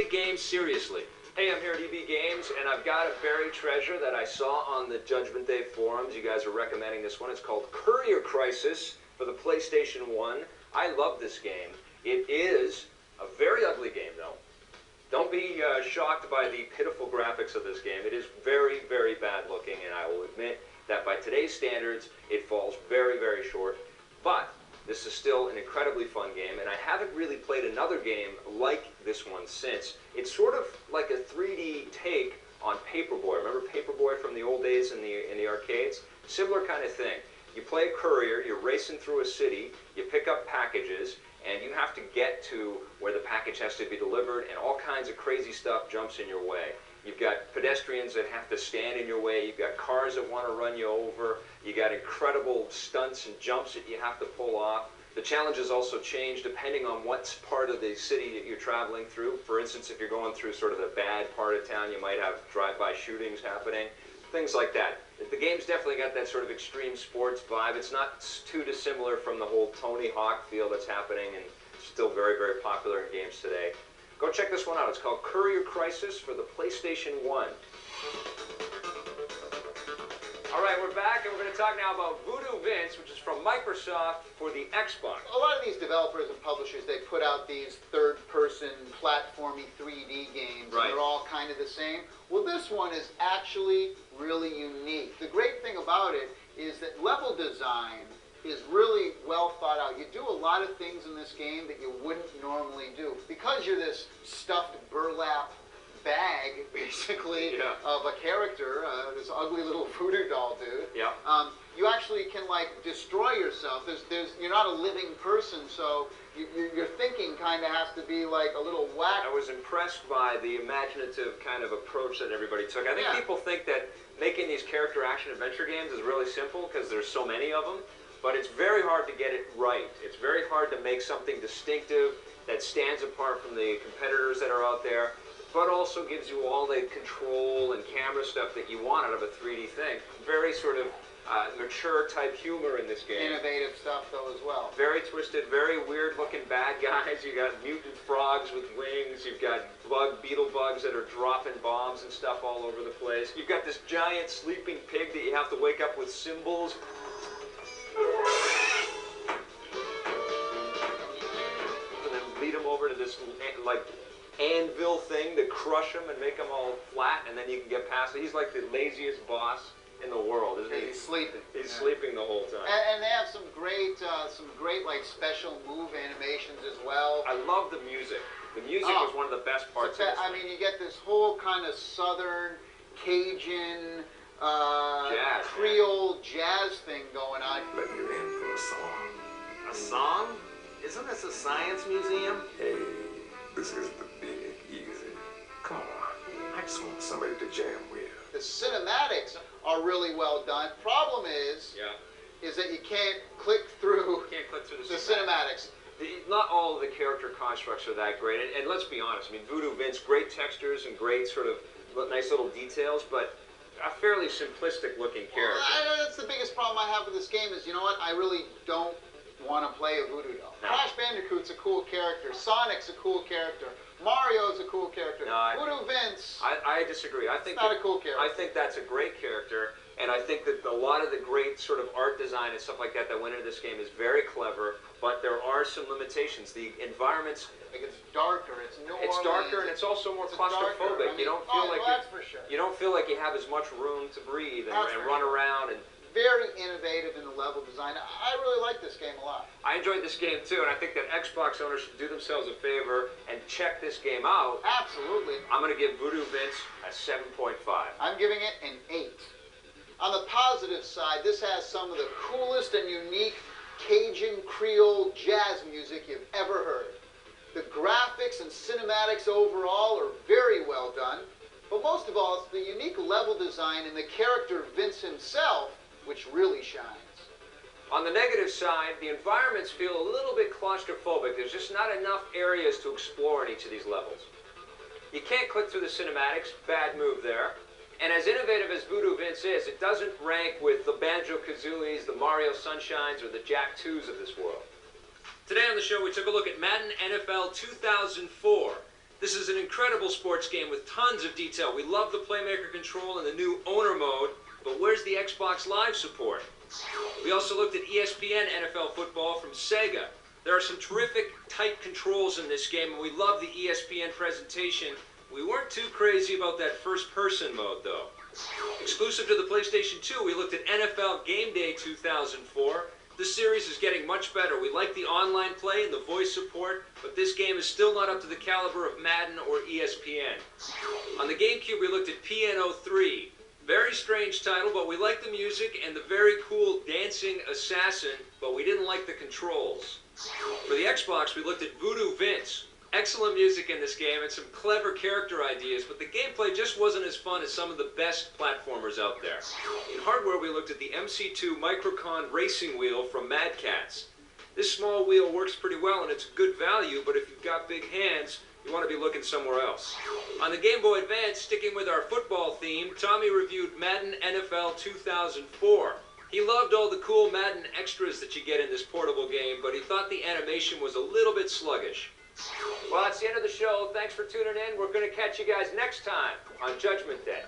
Games seriously. Hey, I'm here at EB Games, and I've got a buried treasure that I saw on the Judgment Day forums. You guys are recommending this one. It's called Courier Crisis for the PlayStation 1. I love this game. It is a very ugly game, though. Don't be shocked by the pitiful graphics of this game. It is very, very bad looking, and I will admit that by today's standards, it falls very, very short. But this is still an incredibly fun game, and I haven't really played another game like this one since. It's sort of like a 3D take on Paperboy. Remember Paperboy from the old days in the arcades? Similar kind of thing. You play a courier, you're racing through a city, you pick up packages, and you have to get to where the package has to be delivered, and all kinds of crazy stuff jumps in your way. You've got pedestrians that have to stand in your way. You've got cars that want to run you over. You got incredible stunts and jumps that you have to pull off. The challenges also change depending on what part of the city that you're traveling through. For instance, if you're going through sort of the bad part of town, you might have drive-by shootings happening, things like that. The game's definitely got that sort of extreme sports vibe. It's not too dissimilar from the whole Tony Hawk feel that's happening and still very, very popular in games today. Go check this one out. It's called Courier Crisis for the PlayStation 1. All right, we're back, and we're going to talk now about Voodoo Vince, which is from Microsoft for the Xbox. A lot of these developers and publishers, they put out these third-person, platformy 3D games, Right. and they're all kind of the same. Well, this one is actually really unique. The great thing about it is that level design is really well thought out. You do a lot of things in this game that you wouldn't normally do. Because you're this stuffed burlap bag, basically, of a character, this ugly little voodoo doll dude, you actually can, like, destroy yourself. You're not a living person, so your thinking kind of has to be, like, a little whack. I was impressed by the imaginative kind of approach that everybody took. I think people think that making these character action-adventure games is really simple because there's so many of them. But it's very hard to get it right. It's very hard to make something distinctive that stands apart from the competitors that are out there, but also gives you all the control and camera stuff that you want out of a 3D thing. Very sort of mature type humor in this game. Innovative stuff, though, as well. Very twisted, very weird-looking bad guys. You got mutant frogs with wings. You've got beetle bugs that are dropping bombs and stuff all over the place. You've got this giant sleeping pig that you have to wake up with cymbals. And then lead them over to this, like, anvil thing to crush them and make them all flat, and then you can get past it. He's like the laziest boss in the world, isn't he? He's sleeping. He's sleeping the whole time. And they have some great like special move animations as well. I love the music. The music was one of the best parts of this I mean, you get this whole kind of Southern, Cajun, jazz, Creole jazz thing going on. But you're in for a song. A song? Isn't this a science museum? Hey, this is the Big Easy. Come on, I just want somebody to jam with. The cinematics are really well done. Problem is that you can't click through. You can't click through the cinematics. Not all of the character constructs are that great, and let's be honest. I mean, Voodoo Vince, great textures and great sort of nice little details, but a fairly simplistic-looking character. Well, that's the biggest problem I have with this game is, you know what, I really don't want to play a voodoo doll. No. Crash Bandicoot's a cool character. Sonic's a cool character. Mario's a cool character. No, Voodoo Vince. I disagree. I think not a cool character. I think that's a great character, and I think that a lot of the great sort of art design and stuff like that went into this game is very clever, but there are some limitations. The environments... Like it's darker. It's New Orleans. It's darker, and it's also more claustrophobic. You don't feel like that's for sure. You don't feel like you have as much room to breathe and run around. And very innovative in the level design. I really like this game a lot. I enjoyed this game too, and I think that Xbox owners should do themselves a favor and check this game out. Absolutely. I'm going to give Voodoo Vince a 7.5. I'm giving it an 8. On the positive side, this has some of the coolest and unique Cajun Creole jazz music you've ever heard. The graphics and cinematics overall are very well done, but most of all, it's the unique level design and the character Vince himself which really shines. On the negative side, the environments feel a little bit claustrophobic. There's just not enough areas to explore in each of these levels. You can't click through the cinematics, bad move there. And as innovative as Voodoo Vince is, it doesn't rank with the Banjo-Kazooies, the Mario Sunshines, or the Jak 2s of this world. Today on the show, we took a look at Madden NFL 2004. This is an incredible sports game with tons of detail. We love the Playmaker control and the new owner mode, but where's the Xbox Live support? We also looked at ESPN NFL football from Sega. There are some terrific tight controls in this game, and we love the ESPN presentation. We weren't too crazy about that first-person mode, though. Exclusive to the PlayStation 2, we looked at NFL Game Day 2004. This series is getting much better. We like the online play and the voice support, but this game is still not up to the caliber of Madden or ESPN. On the GameCube, we looked at PNO3. Very strange title, but we like the music and the very cool dancing assassin, but we didn't like the controls. For the Xbox, we looked at Voodoo Vince. Excellent music in this game and some clever character ideas, but the gameplay just wasn't as fun as some of the best platformers out there. In hardware, we looked at the MC2 Microcon racing wheel from Mad Catz. This small wheel works pretty well and it's good value, but if you've got big hands, you want to be looking somewhere else. On the Game Boy Advance, sticking with our football theme, Tommy reviewed Madden NFL 2004. He loved all the cool Madden extras that you get in this portable game, but he thought the animation was a little bit sluggish. Well, that's the end of the show. Thanks for tuning in. We're going to catch you guys next time on Judgment Day.